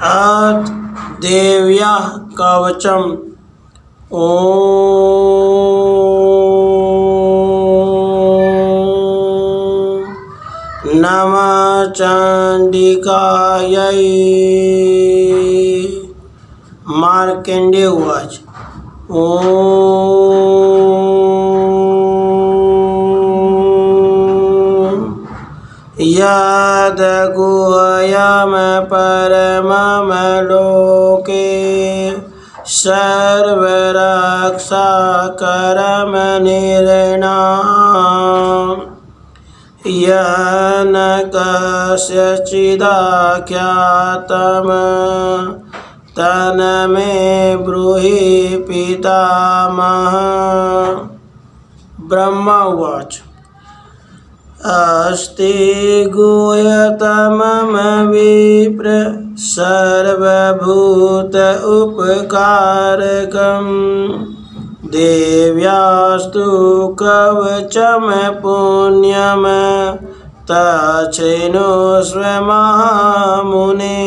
अथ देव्या कवचम। ओम नमः चंडिकायै। मार्कंडेय उवाच। यद्गुह्यं परमं लोके सर्वरक्षाकरमनिर्णाम् येन कस्यचिदाख्यातं तन्मे ब्रूहि पितामह। ब्रह्मा उवाच। अस्ति गुह्यतमं विप्र सर्वभूत उपकारकं देव्यास्तु कवचं पुण्यं तच्छृणुष्व महामुने।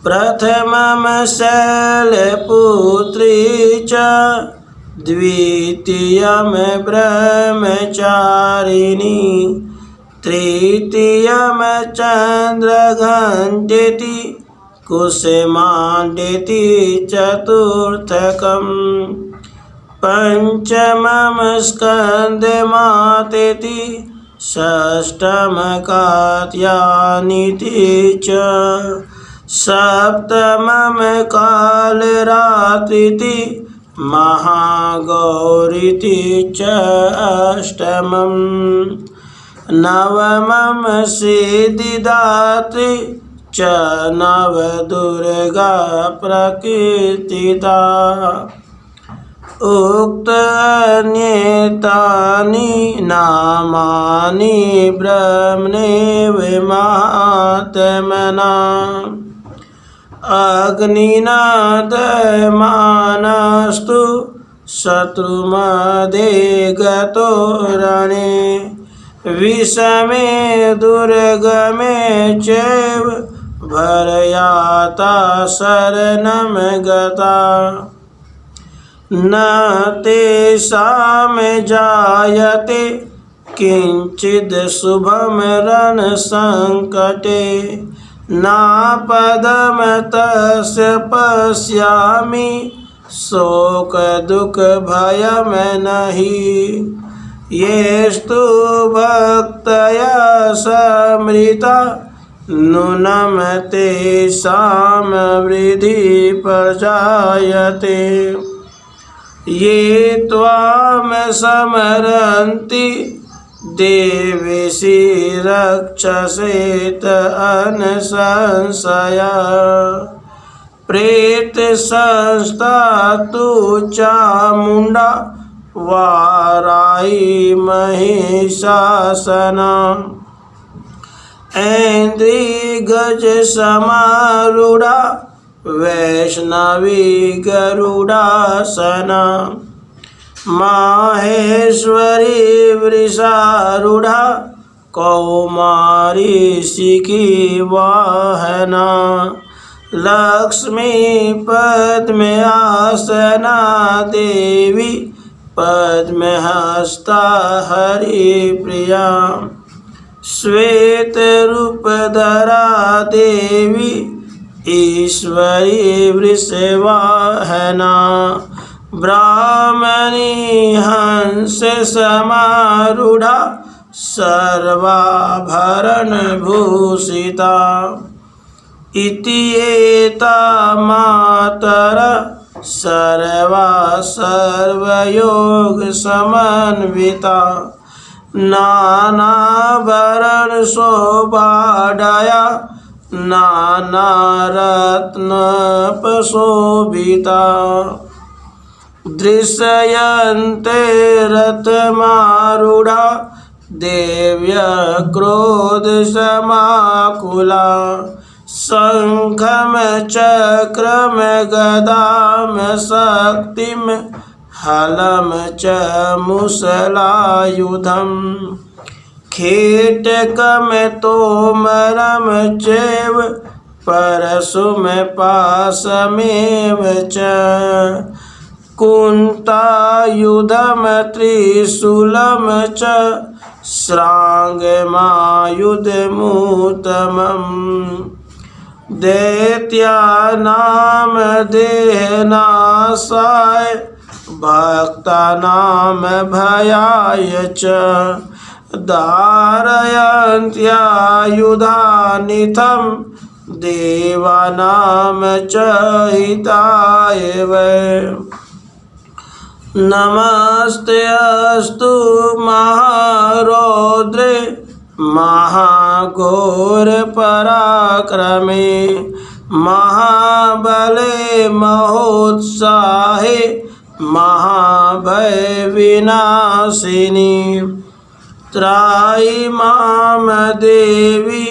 प्रथमं शैलपुत्री च द्वितीयं ब्रह्मचारिणी तृतीयं चन्द्रघण्टेति कुसुमाण्डेति चतुर्थकं पंचमं स्कन्दमातेति षष्ठं कात्यायनीति च सप्तमं कालरात्रिति महागौरीति च अष्टमं नवमं सिद्धिदात्री च नवदुर्गा प्रकीर्तिता। उक्तान्येतानि नामानि ब्रह्मणैव महात्मना अग्निना दह्यमानस्तु शत्रुमध्ये गतो रणे विषमे दुर्गमे चैव भरयाता शरणं गता। न तेषां जायते किंचित् शुभं रणसंकटे नापदं तस्य पश्यामि शोकदुःखभयं नहि। येस्तु भक्तया समृता नूनं तेषां वृद्धि प्रजायते। ये त्वां स्मरन्ति देवेशि रक्षसेत अनसंशया प्रेतसंस्था तु चामुण्डा वाराही महिषासना ऐन्द्रियगजसमारूढा वैष्णवी गरुडासना माहेश्वरी वृषारूढ़ा कौमारी शिखी वाहना लक्ष्मी पद्मासना देवी पद्महस्ता हरिप्रिया श्वेतरूपधरा देवी ईश्वरी वृषवाहना ब्राह्मणी हंस समारूढ़ा सर्वाभरणभूषिता। इति एता मातरः सर्वा सर्वयोगसमन्विता नानाभरणशोभाढ्या नानारत्नोपशोभिता। दृश्यन्ते रथमारूढा देव्य क्रोधसमाकुला शङ्खं चक्रं गदां शक्तिं हलं च मुसलायुधं खेटकं तोमरं चैव परशुमपाशमेव च कुन्तायुधं त्रिशूलं च श्राङ्गमायुधमुत्तमम् दैत्यानां देहनाशाय भक्तानां भयाय च धारयन्त्यायुधानिथं देवानां च हिताय वै नमस्तेऽस्तु महारौद्रे महाघोरपराक्रमे महाबले महोत्साहे महाभयविनाशिनी त्राहि मां देवी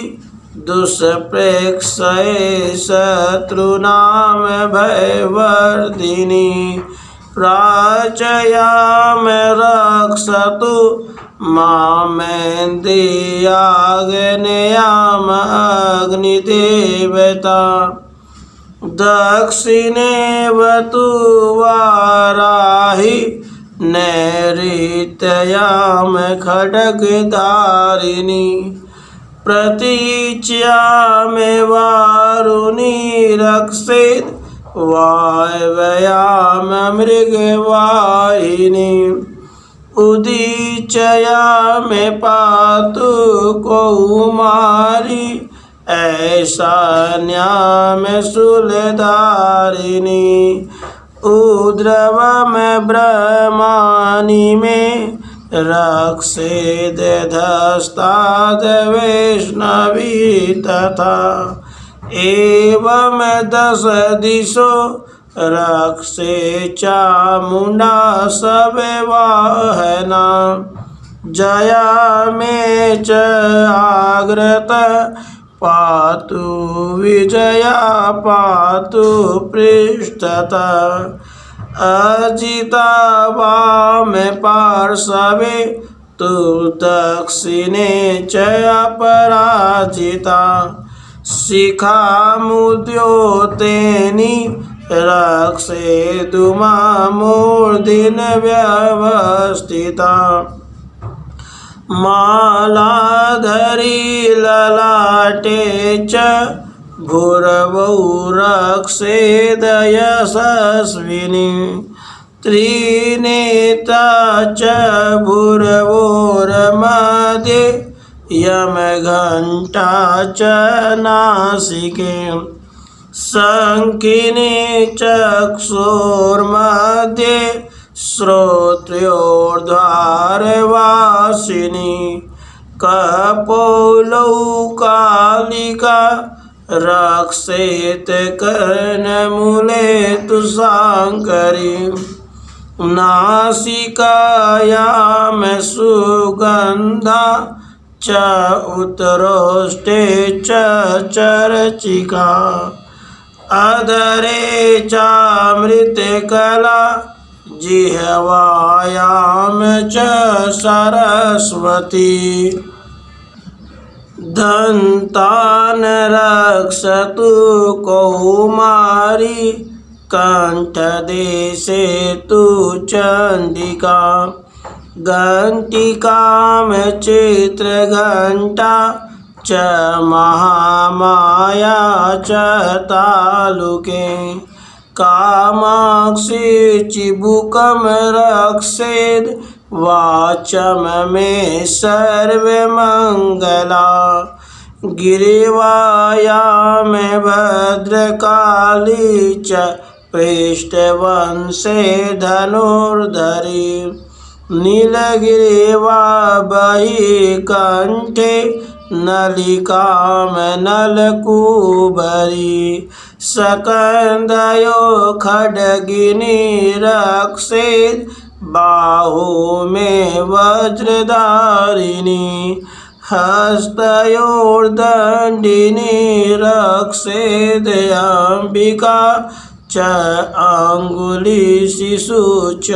दुष्प्रेक्षये शत्रूणां भयवर्धिनी प्राचयाम रक्षतु मामेन्द्रियाग्नेयाम अग्निदेवता दक्षिणे वतु वाराहि नैऋत्याम खड्गधारिणी प्रतीच्याम वारुणी रक्षेत् वायव्याम मृगवाहिनी उदीचयाम पातु कौमारी ऐशान्याम शूलधारिणी उद्रवम ब्रह्माणि मे रक्षेदधस्ताद् वैष्णवी तथा एवं दश दिशो रक्षे चामुण्डा सव्यवाहना जया मे च आग्रत पातु विजया पातु पृष्ठतः अजिता वाम पार्श्वे तु दक्षिणे च अपराजिता शिखामुद्योतेनि रक्षेतु मामूर्ध्नि व्यवस्थिता मालाधरी ललाटे च भूर्भुवः रक्षेद यशस्विनी त्रिनेत्रा च भूर्भुवोर्मध्ये यमघण्टा च नासिके शङ्खिनी चक्षुर्मध्ये श्रोत्र्योर्ध्वारवासिनी कपोलौकालिका रक्षेत कर्णमूले तुषाङ्करी नासिकायां सुगन्धा च उत्तरोष्टे च चर्चिका अधरे चामृतकला जिह्वायां च सरस्वती दन्तान् रक्षतु कौमारी कण्ठदेशे तु चण्डिका घण्टिकां चित्रघण्टा च महामाया च तालुके कामाक्षी चिबुकं रक्षेद् वाचं मे सर्वमङ्गला गिरिवायां भद्रकाली च पृष्ठवंशे धनुर्धरी नीलगिरिवा बहिकण्ठे नलिकां नलकूबरी सकन्दयो खड्गिनी रक्षेद् बाहु मे वज्रधारिणी हस्तयोर्दण्डिनी रक्षेदम्बिका च अङ्गुलिशिशु च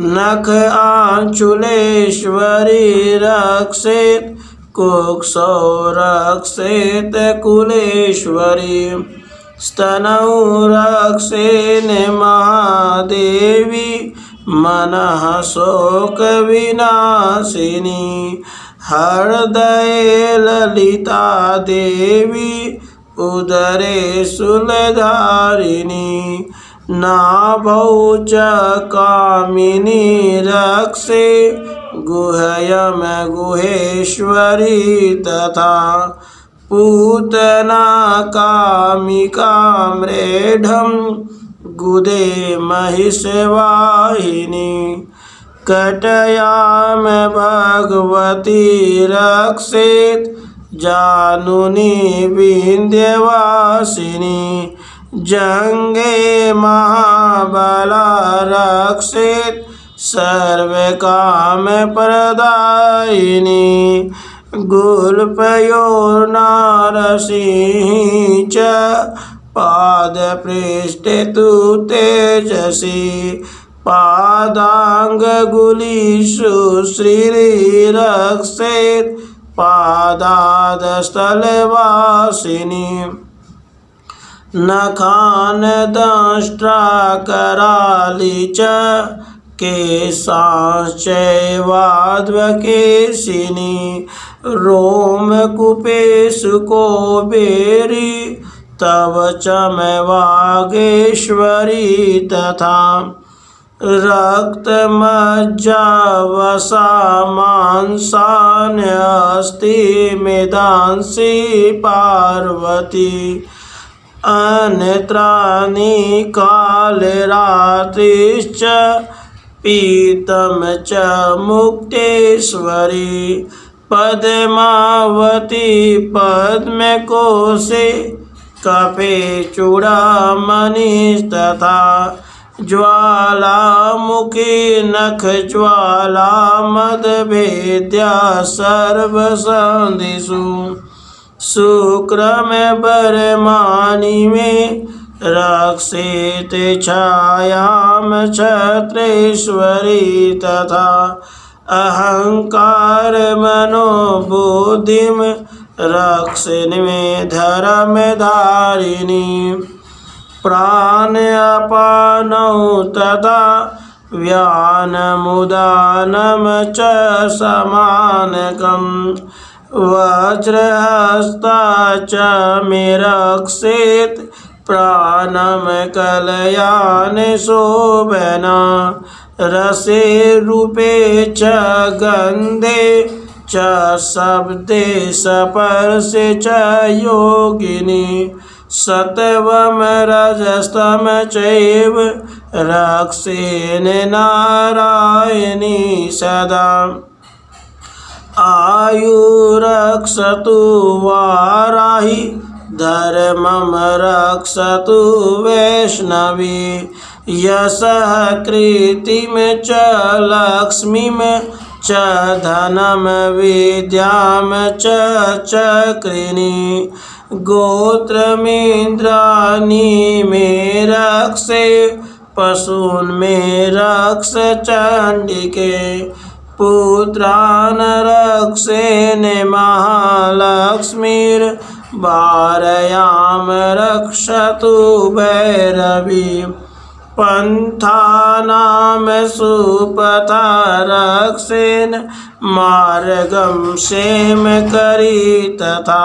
नख आञ्चुलेश्वरी रक्षेत् कुक्षौ रक्षेत कुलेश्वरी स्तनौ रक्षेन महादेवी मनः शोकविनाशिनी हृदये ललिता देवी उदरे शूलधारिणी नाभौ च कामिनी रक्षे गुह्यम गुहेश्वरी तथा पूतना कामिका मृढं गुदे महिषवाहिनी कटयाम भगवती रक्षेत जानुनी विंध्यवासिनी जंगे महाबला रक्षेत सर्वकाम प्रदायिनी गुल्पयोर्नारसिंही च पादपृष्ठे तु तेजसी पादांगुलीषु श्रीरक्षेत पादादस्थलवासिनी नखान दंष्ट्रा कराली च केशाश्चैवाध्वकेशिनी रोमकूपेषु कोबेरी तव चमवागेश्वरी तथा रक्तमज्जावसा मांसान्यस्ति मेदांसि पार्वती अन्यत्राणि कालरात्रिश्च पीतं च मुक्तेश्वरी पद्मावती पद्मकोशे कपे चूड़ामणिस्तथा ज्वालामुखी नखज्वाला मदभेद्या सर्वसन्धिषु शुक्रम बरमाणि में रक्षेत छायाम छत्रेश्वरी तथा अहंकार मनोबुद्धिम रक्षिण में धर्मधारिणी प्राण अपानौ तथा व्यानमुदानम च समानकम् वज्रहस्ता च मे रक्षेत प्राणम कलयान शोभना रसे रूपे च गंधे च शब्दे स्पर्शे च योगिनी सत्वम रजस्तम चैव रक्षेन नारायणी सदा आयुरक्षतु वाराहि धर्मं रक्षतु वैष्णवी यशः कीर्तिं च लक्ष्मीं च धनं विद्यां च चक्रिणी गोत्रमिन्द्राणि मे रक्षे पशून् मे रक्ष चण्डिके पुत्रान् रक्षेन महालक्ष्मीर्भार्यां रक्षतु भैरवी पंथानां सुपथा रक्षेन मार्गं क्षेमकरी तथा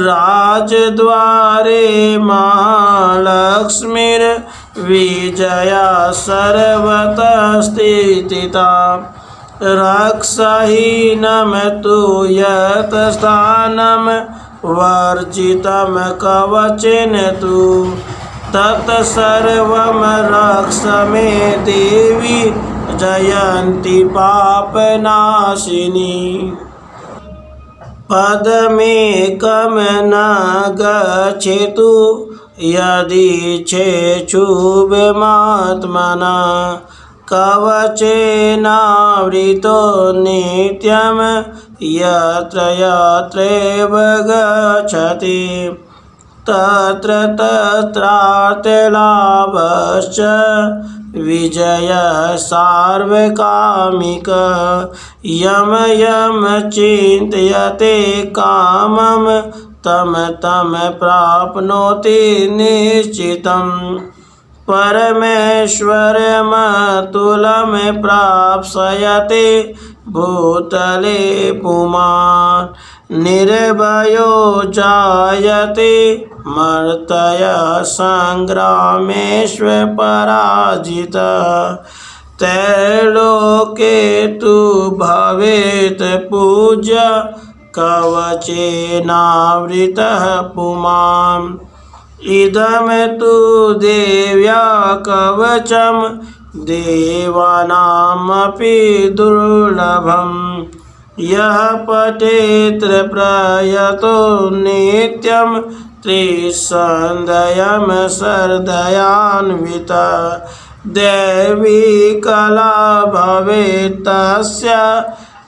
राजद्वारे महालक्ष्मीर्विजया सर्वतः स्थिता रक्षहीनं तु यत्स्थानं वर्जितं कवचेन तु तत्सर्वं रक्ष मे देवी जयन्ती पापनाशिनी पदमेकं न गच्छेतु यदि चेच्छुभमात्मना कवचेनावृतो नित्यं यत्र यत्रैव गच्छति तत्र तत्रार्थलाभश्च विजय सार्वकामिक यम यम चिन्तयते कामं तम तम प्राप्नोति निश्चितम् परमेश्वरमतुलं प्राप्स्यते भूतले पुमान् निर्भयो जायते मर्त्य संग्रामेष्व पराजितः त्रैलोके तु भवेत् पूज्य कवचेनावृतः पुमान् इदं तु देव्या कवचं देवानामपि दुर्लभम् यः पठेत् प्रयतो नित्यं त्रिसन्ध्यं श्रद्धयान्वितः दैवी कला भवेत् तस्य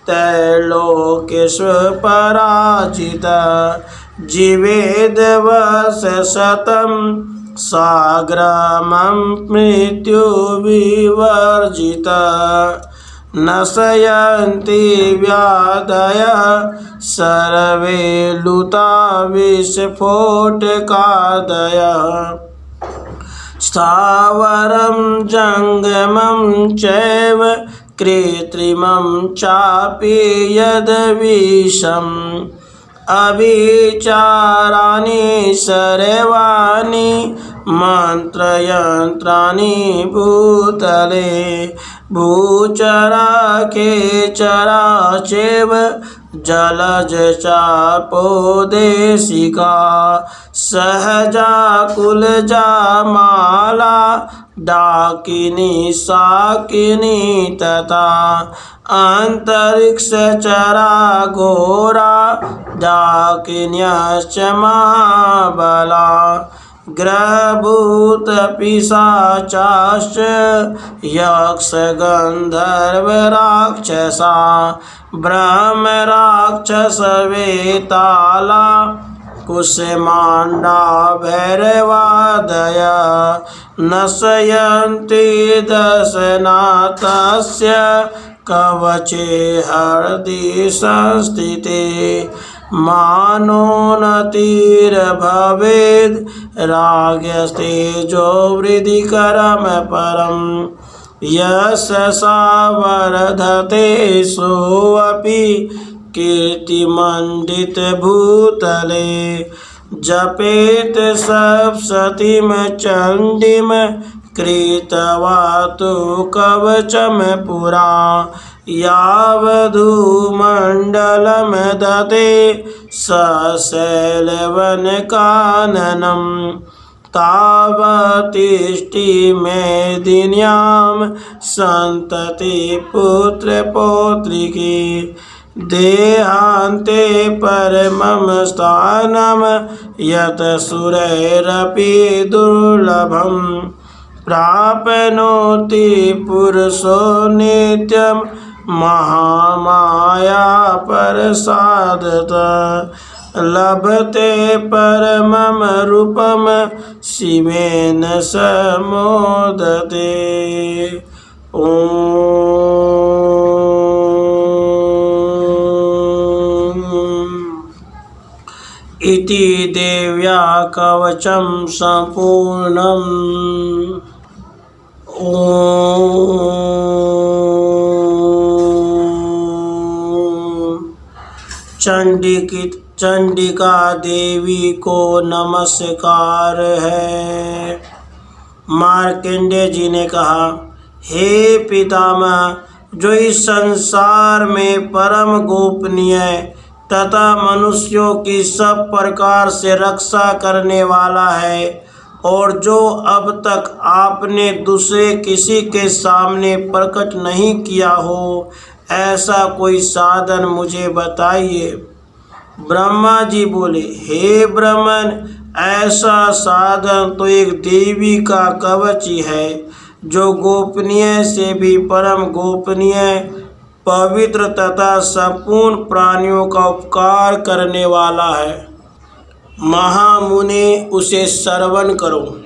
त्रैलोक्येषु पराजितः जीवेद् वर्षशतं साग्रामं मृत्युविवर्जितः नशयन्ति व्याधयः सर्वे लुता विस्फोटकादयः स्थावरं जङ्गमं चैव कृत्रिमं चापि यद्विषम् अभिचाराणि सर्वाणि मन्त्रयन्त्राणि भूतले भूचरा खेचरा चैव जलज चापो देशिका सहजा कुलजा माला डाकिनी साकिनी तथा अंतरिक्षचरा घोरा डाकिन्यश्च महाबला ग्रहभूत पिशाचाश्च यक्ष गन्धर्व राक्षसा ब्रह्म राक्षस वेताला कुसुमांडा भैरवादय नशयन्ति दशनाथस्य कवचे हृदि संस्थिते मानोन्नतिर्भवेद् राज्ञस्तेजो वृद्धिकरं परम् यशसा वर्धते सोऽपि कीर्तिमण्डितभूतले जपेत सप्तशतीं चण्डीं कृत्वा तु कवचं पुरा यावधूमण्डलं दते सशैलवनकाननं तावतिष्ठि मेदिन्यां सन्तति पुत्रपौत्रिकी देहान्ते परमं स्थानं यत् सुरैरपि दुर्लभम् प्राप्नोति पुरुषो नित्यं महामाया प्रसादतः लभते परमं रूपं शिवेन समोदते। इति देव्या कवचं सम्पूर्णम्। चंडिका देवी को नमस्कार है। मार्कंडेय जी ने कहा, हे पितामह, जो इस संसार में परम गोपनीय तथा मनुष्यों की सब प्रकार से रक्षा करने वाला है और जो अब तक आपने दूसरे किसी के सामने प्रकट नहीं किया हो, ऐसा कोई साधन मुझे बताइए। ब्रह्मा जी बोले, हे ब्राह्मण, ऐसा साधन तो एक देवी का कवच ही है, जो गोपनीय से भी परम गोपनीय, पवित्र तथा संपूर्ण प्राणियों का उपकार करने वाला है। महामुने, उसे श्रवण करो।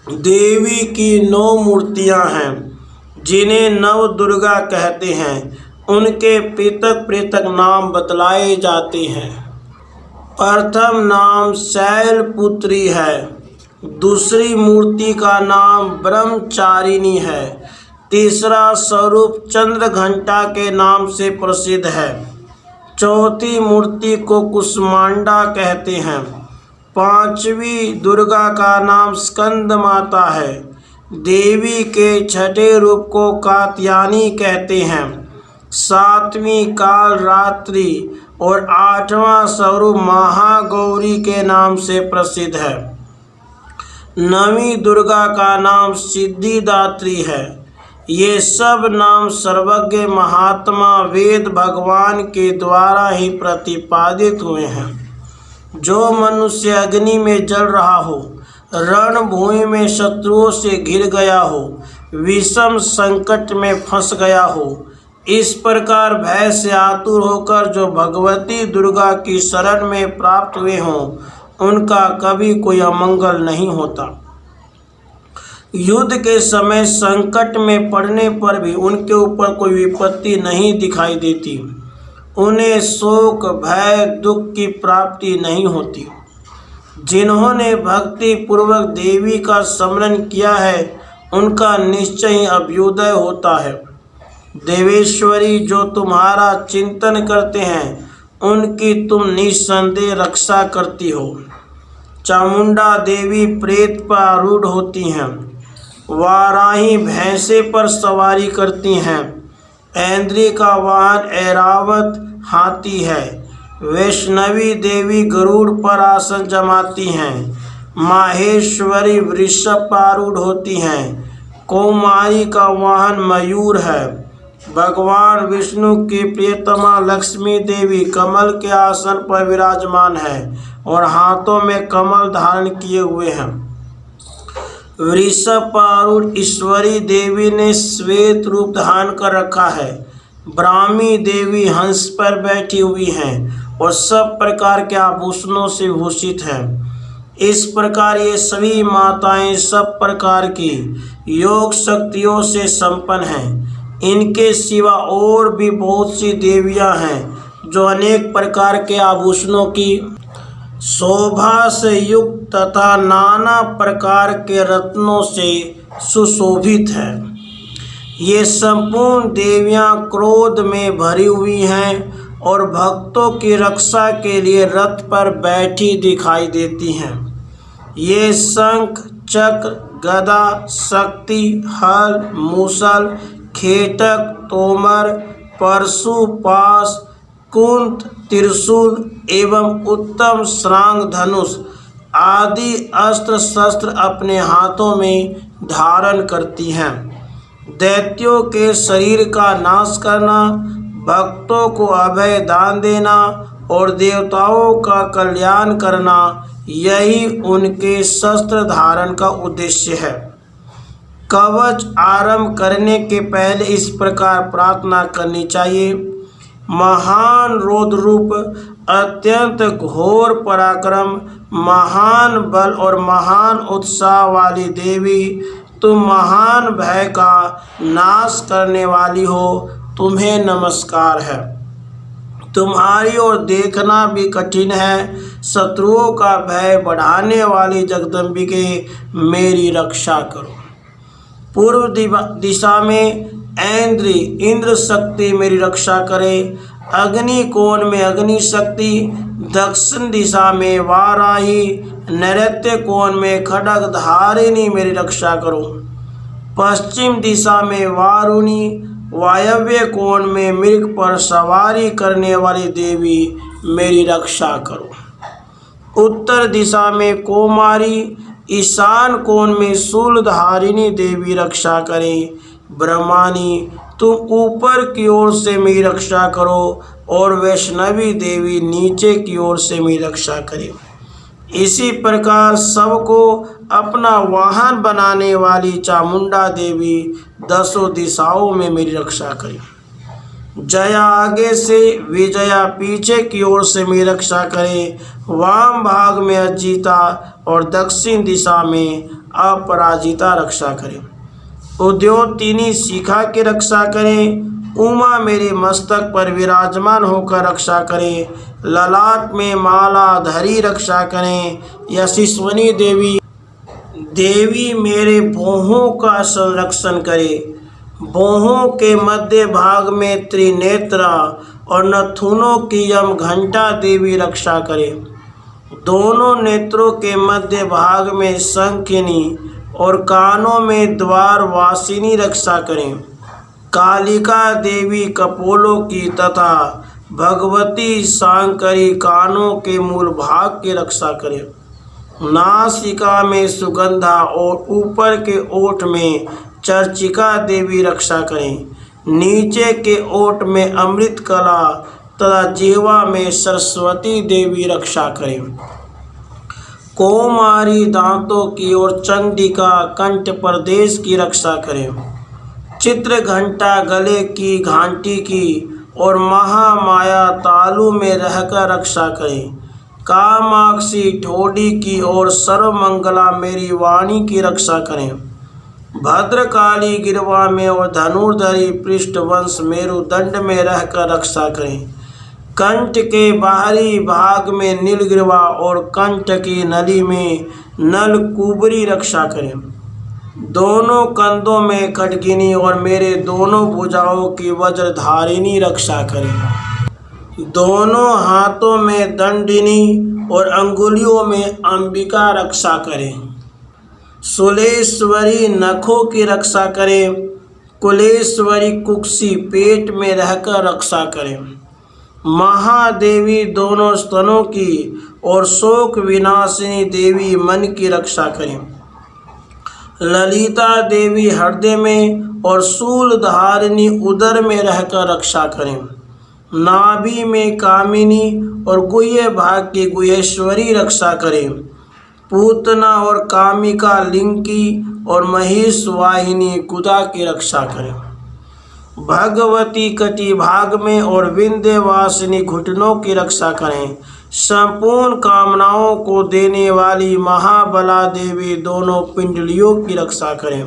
देवी की 9 मूर्तियां हैं जिन्हें नव दुर्गा कहते हैं। उनके पृथक पृथक नाम बतलाए जाते हैं। प्रथम नाम शैलपुत्री है। दूसरी मूर्ति का नाम ब्रह्मचारिणी है। तीसरा स्वरूप चंद्रघंटा के नाम से प्रसिद्ध है। चौथी मूर्ति को कुष्मांडा कहते हैं। पांचवी दुर्गा का नाम स्कंद माता है। देवी के छठे रूप को कात्यायनी कहते हैं। सातवीं काल रात्रि और आठवां स्वरूप महागौरी के नाम से प्रसिद्ध है। नवीं दुर्गा का नाम सिद्धिदात्री है। ये सब नाम सर्वज्ञ महात्मा वेद भगवान के द्वारा ही प्रतिपादित हुए हैं। जो मनुष्य अग्नि में जल रहा हो, रणभूमि में शत्रुओं से घिर गया हो, विषम संकट में फंस गया हो, इस प्रकार भय से आतुर होकर जो भगवती दुर्गा की शरण में प्राप्त हुए हों, उनका कभी कोई अमंगल नहीं होता। युद्ध के समय संकट में पड़ने पर भी उनके ऊपर कोई विपत्ति नहीं दिखाई देती। उन्हें शोक, भय, दुख की प्राप्ति नहीं होती। जिन्होंने भक्ति पूर्वक देवी का स्मरण किया है, उनका निश्चय ही अभ्युदय होता है। देवेश्वरी, जो तुम्हारा चिंतन करते हैं, उनकी तुम निस्संदेह रक्षा करती हो। चामुंडा देवी प्रेत पर आरूढ़ होती हैं। वाराही भैंसे पर सवारी करती हैं। ऐन्द्री का वाहन ऐरावत हाथी है। वैष्णवी देवी गरुड़ पर आसन जमाती हैं। माहेश्वरी वृषभ पर आरूढ़ होती हैं। कौमारी का वाहन मयूर है। भगवान विष्णु की प्रियतमा लक्ष्मी देवी कमल के आसन पर विराजमान है और हाथों में कमल धारण किए हुए हैं। वृषभ पर आरूढ़ ईश्वरी देवी ने श्वेत रूप धारण कर रखा है। ब्राह्मी देवी हंस पर बैठी हुई हैं और सब प्रकार के आभूषणों से भूषित हैं। इस प्रकार ये सभी माताएं सब प्रकार की योग शक्तियों से संपन्न हैं। इनके सिवा और भी बहुत सी देवियां हैं जो अनेक प्रकार के आभूषणों की शोभा से युक्त तथा नाना प्रकार के रत्नों से सुशोभित है। ये संपूर्ण देवियां क्रोध में भरी हुई हैं और भक्तों की रक्षा के लिए रथ पर बैठी दिखाई देती हैं। ये शंख, चक्र, गदा, शक्ति, हल, मूसल, खेटक, तोमर, परशु, पाश, कुंत, त्रिशूल एवं उत्तम श्रांग धनुष आदि अस्त्र शस्त्र अपने हाथों में धारण करती हैं। दैत्यों के शरीर का नाश करना, भक्तों को अभय दान देना और देवताओं का कल्याण करना, यही उनके शस्त्र धारण का उद्देश्य है। कवच आरंभ करने के पहले इस प्रकार प्रार्थना करनी चाहिए। महान रौद्र रूप, अत्यंत घोर पराक्रम, महान बल और महान उत्साह वाली देवी, तुम महान भय का नाश करने वाली हो, तुम्हें नमस्कार है। तुम्हारी ओर देखना भी कठिन है। शत्रुओं का भय बढ़ाने वाली जगदम्बिके, मेरी रक्षा करो। पूर्व दिशा में ऐन्द्री इंद्र शक्ति मेरी रक्षा करे। अग्नि कोण में अग्नि शक्ति, दक्षिण दिशा में वाराही, नैऋत्य कोण में खड्ग धारिणी मेरी रक्षा करो। पश्चिम दिशा में वारुणी, वायव्य कोण में मृग पर सवारी करने वाली देवी मेरी रक्षा करो। उत्तर दिशा में कौमारी, ईशान कोण में शूलधारिणी देवी रक्षा करें। ब्रह्मानी, तुम ऊपर की ओर से मेरी रक्षा करो और वैष्णवी देवी नीचे की ओर से मेरी रक्षा करे। इसी प्रकार सबको अपना वाहन बनाने वाली चामुंडा देवी 10 दिशाओं में मेरी रक्षा करे। जया आगे से विजया पीछे की ओर से मेरी रक्षा करे। वाम भाग में अजीता और दक्षिण दिशा में अपराजिता रक्षा करे। उद्योतनी शिखा की रक्षा करें। उमा मेरे मस्तक पर विराजमान होकर रक्षा करें। ललाट में माला धरी रक्षा करें। यशस्विनी देवी मेरे भौहों का संरक्षण करे। भौहों के मध्य भाग में त्रिनेत्रा और नथुनों की यम घंटा देवी रक्षा करे। दोनों नेत्रों के मध्य भाग में शंखिनी और कानों में द्वार वासिनी रक्षा करें। कालिका देवी कपोलों की तथा भगवती शांकरी कानों के मूल भाग की रक्षा करें। नासिका में सुगंधा और ऊपर के ओठ में चर्चिका देवी रक्षा करें। नीचे के ओठ में अमृत कला तथा जीवा में सरस्वती देवी रक्षा करें। कोमारी दांतों की और चंडिका कंठ प्रदेश की रक्षा करें। चित्र घंटा गले की घंटी की और महामाया तालु में रहकर रक्षा करें। कामाक्षी ठोडी की और सर्वमंगला मेरी वाणी की रक्षा करें। भद्रकाली गिरवा में और धनुर्धरी पृष्ठवंश मेरुदंड में रहकर रक्षा करें। कंठ के बाहरी भाग में नीलगिरवा और कंठ की नली में नलकुबरी रक्षा करें। दोनों कंधों में खड्गिनी और मेरे दोनों भुजाओं की वज्रधारिणी रक्षा करें। दोनों हाथों में दंडिनी और अंगुलियों में अंबिका रक्षा करें। सुलेश्वरी नखों की रक्षा करें। कुलेश्वरी कुक्षी पेट में रहकर रक्षा करें। महादेवी दोनों स्तनों की और शोक विनाशिनी देवी मन की रक्षा करें। ललिता देवी हृदय में और शूलधारिणी उदर में रहकर रक्षा करें। नाभि में कामिनी और गुह्य भाग की गुहेश्वरी रक्षा करें। पूतना और कामिका लिंकी और महिष वाहिनी कुदा की रक्षा करें। भगवती कटी भाग में और विंध्यवासिनी घुटनों की रक्षा करें। संपूर्ण कामनाओं को देने वाली महाबला देवी दोनों पिंडलियों की रक्षा करें।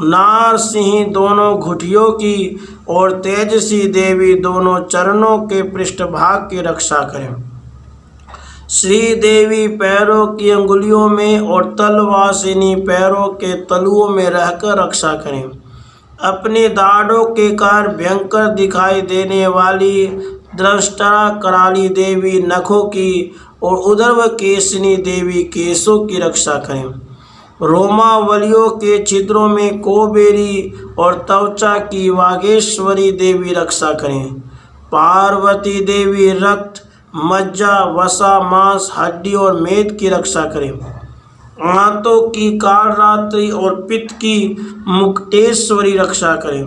नारसिंह दोनों घुटियों की और तेजसी देवी दोनों चरणों के पृष्ठभाग की रक्षा करें। श्री देवी पैरों की अंगुलियों में और तलवासिनी पैरों के तलुओं में रहकर रक्षा करें। अपने दाढ़ों के कारण भयंकर दिखाई देने वाली दृष्टा कराली देवी नखों की और उदर्व केशनी देवी केशों की रक्षा करें। रोमावलियों के छिद्रों में कोबेरी और त्वचा की वागेश्वरी देवी रक्षा करें। पार्वती देवी रक्त मज्जा वसा मांस हड्डी और मेद की रक्षा करें। आंतों की कालरात्रि और पित्त की मुक्तेश्वरी रक्षा करें।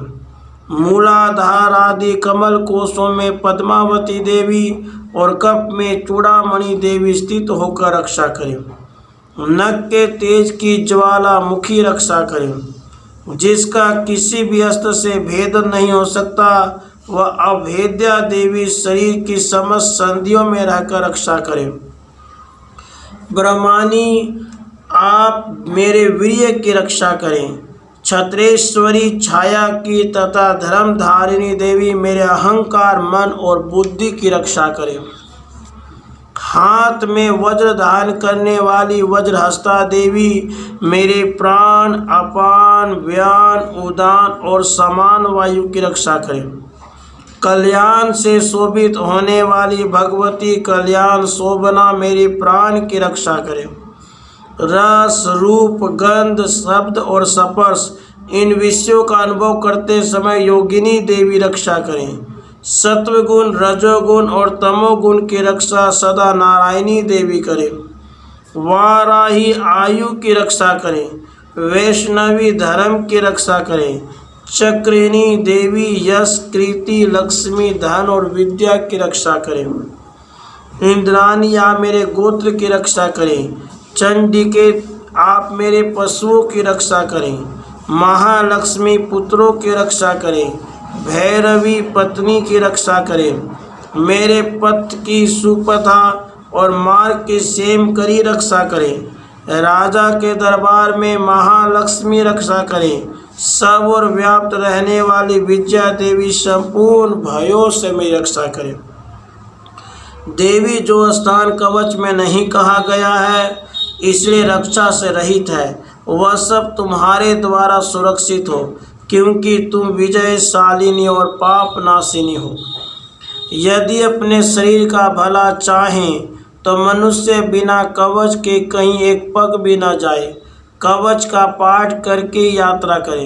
मूलाधार आदि कमल कोशों में पद्मावती देवी और कप में चूड़ामणि देवी स्थित होकर रक्षा करें। नख के तेज की ज्वाला मुखी रक्षा करें। जिसका किसी भी अस्त्र से भेदन नहीं हो सकता वह अभेद्या देवी शरीर की समस्त संधियों में रहकर रक्षा करें। ब्रह्मानी आप मेरे वीर्य की रक्षा करें। छत्रेश्वरी छाया की तथा धर्मधारिणी देवी मेरे अहंकार मन और बुद्धि की रक्षा करें। हाथ में वज्र धारण करने वाली वज्रहस्ता देवी मेरे प्राण अपान व्यान उदान और समान वायु की रक्षा करें। कल्याण से शोभित होने वाली भगवती कल्याण शोभना मेरे प्राण की रक्षा करें। रस रूप गंध शब्द और स्पर्श इन विषयों का अनुभव करते समय योगिनी देवी रक्षा करें। सत्वगुण रजोगुण और तमोगुण की रक्षा सदा नारायणी देवी करें। वाराही आयु की रक्षा करें। वैष्णवी धर्म की रक्षा करें। चक्रिणी देवी यश कीर्ति लक्ष्मी धन और विद्या की रक्षा करें। इंद्राणी आप मेरे गोत्र की रक्षा करें। चंडिके आप मेरे पशुओं की रक्षा करें। महालक्ष्मी पुत्रों की रक्षा करें। भैरवी पत्नी की रक्षा करे, मेरे पथ की सुपथा और मार्ग की सेम करी रक्षा करे, राजा के दरबार में महालक्ष्मी रक्षा करे, सब और व्याप्त रहने वाली विद्या देवी संपूर्ण भयों से मेरी रक्षा करे। देवी जो स्थान कवच में नहीं कहा गया है इसलिए रक्षा से रहित है, वह सब तुम्हारे द्वारा सुरक्षित हो, क्योंकि तुम विजयशालिनी और पाप नाशिनी हो। यदि अपने शरीर का भला चाहें तो मनुष्य बिना कवच के कहीं एक पग भी न जाए, कवच का पाठ करके यात्रा करे।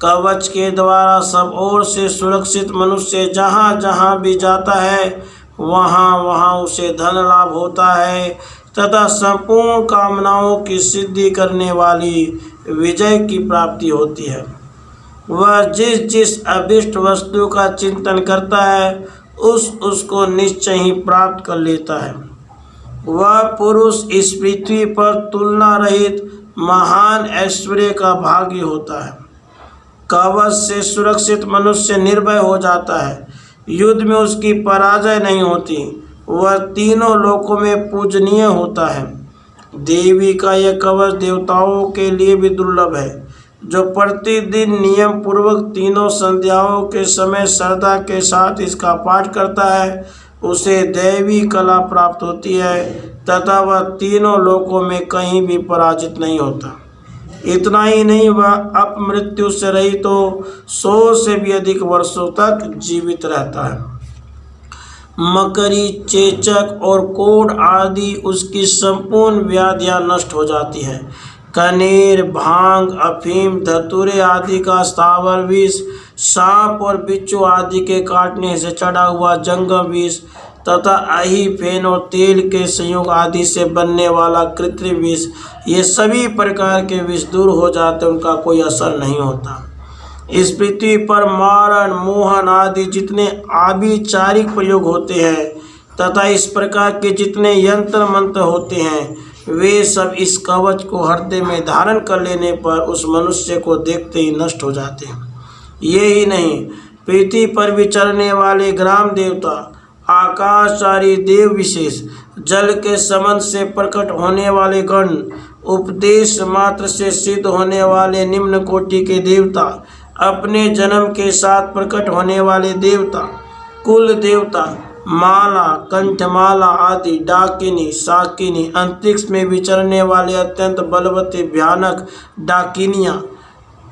कवच के द्वारा सब ओर से सुरक्षित मनुष्य जहाँ जहाँ भी जाता है वहाँ वहाँ उसे धन लाभ होता है तथा संपूर्ण कामनाओं की सिद्धि करने वाली विजय की प्राप्ति होती है। वह जिस जिस अभिष्ट वस्तु का चिंतन करता है उसको निश्चय ही प्राप्त कर लेता है। वह पुरुष इस पृथ्वी पर तुलना रहित महान ऐश्वर्य का भागी होता है। कवच से सुरक्षित मनुष्य निर्भय हो जाता है, युद्ध में उसकी पराजय नहीं होती, वह तीनों लोकों में पूजनीय होता है। देवी का यह कवच देवताओं के लिए भी दुर्लभ है। जो प्रतिदिन नियम पूर्वक तीनों संध्याओं के समय श्रद्धा के साथ इसका पाठ करता है उसे दैवी कला प्राप्त होती है तथा वह तीनों लोकों में कहीं भी पराजित नहीं होता। इतना ही नहीं, वह अपमृत्यु से रहित तो 100 से भी अधिक वर्षों तक जीवित रहता है। मकरी, चेचक और कोढ़ आदि उसकी संपूर्ण व्याधियां नष्ट हो जाती है। कनेर, भांग, अफीम, धतूरे आदि का स्थावर विष, सांप और बिच्छू आदि के काटने से चढ़ा हुआ जंगम विष तथा अही, फेन और तेल के संयोग आदि से बनने वाला कृत्रिम विष, ये सभी प्रकार के विष दूर हो जाते, उनका कोई असर नहीं होता। इस पृथ्वी पर मारण, मोहन आदि जितने आभिचारिक प्रयोग होते हैं तथा इस प्रकार के जितने यंत्र मंत्र होते हैं वे सब इस कवच को हृदय में धारण कर लेने पर उस मनुष्य को देखते ही नष्ट हो जाते हैं। ये ही नहीं, पृथ्वी पर विचरने वाले ग्राम देवता, आकाशचारी देव विशेष, जल के संबंध से प्रकट होने वाले गण, उपदेश मात्र से सिद्ध होने वाले निम्न कोटि के देवता, अपने जन्म के साथ प्रकट होने वाले देवता, कुल देवता, माला, कंठमाला आदि, डाकिनी, शाकिनी, अंतरिक्ष में विचरने वाले अत्यंत बलवती भयानक डाकिनियाँ,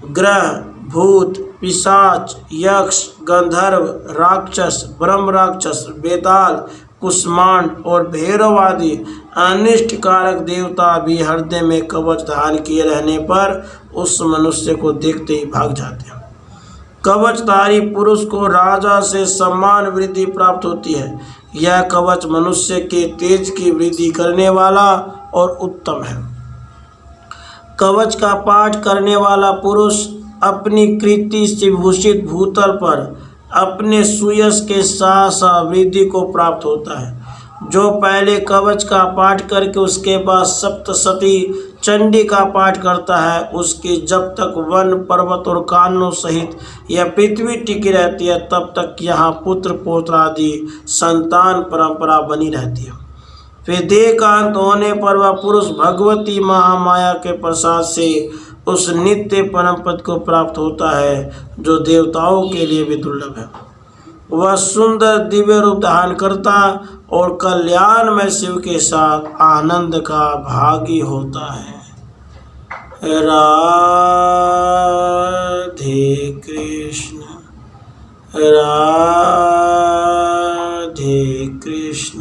ग्रह, भूत, पिशाच, यक्ष, गंधर्व, राक्षस, ब्रह्म राक्षस, बेताल, कुष्मांड और भैरव आदि अनिष्ट कारक देवता भी हृदय में कवच धारण किए रहने पर उस मनुष्य को देखते ही भाग जाते हैं। कवचधारी पुरुष को राजा से सम्मान वृद्धि प्राप्त होती है। यह कवच मनुष्य के तेज की वृद्धि करने वाला और उत्तम है। कवच का पाठ करने वाला पुरुष अपनी कृति से भूषित भूतल पर अपने सुयश के साथ वृद्धि को प्राप्त होता है। जो पहले कवच का पाठ करके उसके बाद सप्तशती चंडी का पाठ करता है उसकी जब तक वन, पर्वत और कानों सहित यह पृथ्वी टिकी रहती है तब तक यहाँ पुत्र पौत्र आदि संतान परंपरा बनी रहती है। फिर देह का अंत होने पर वह पुरुष भगवती महामाया के प्रसाद से उस नित्य परम पद को प्राप्त होता है जो देवताओं के लिए भी दुर्लभ है। वह सुंदर दिव्य रूप धारण करता और कल्याणमय शिव के साथ आनंद का भागी होता है। राधे कृष्ण, राधे कृष्ण।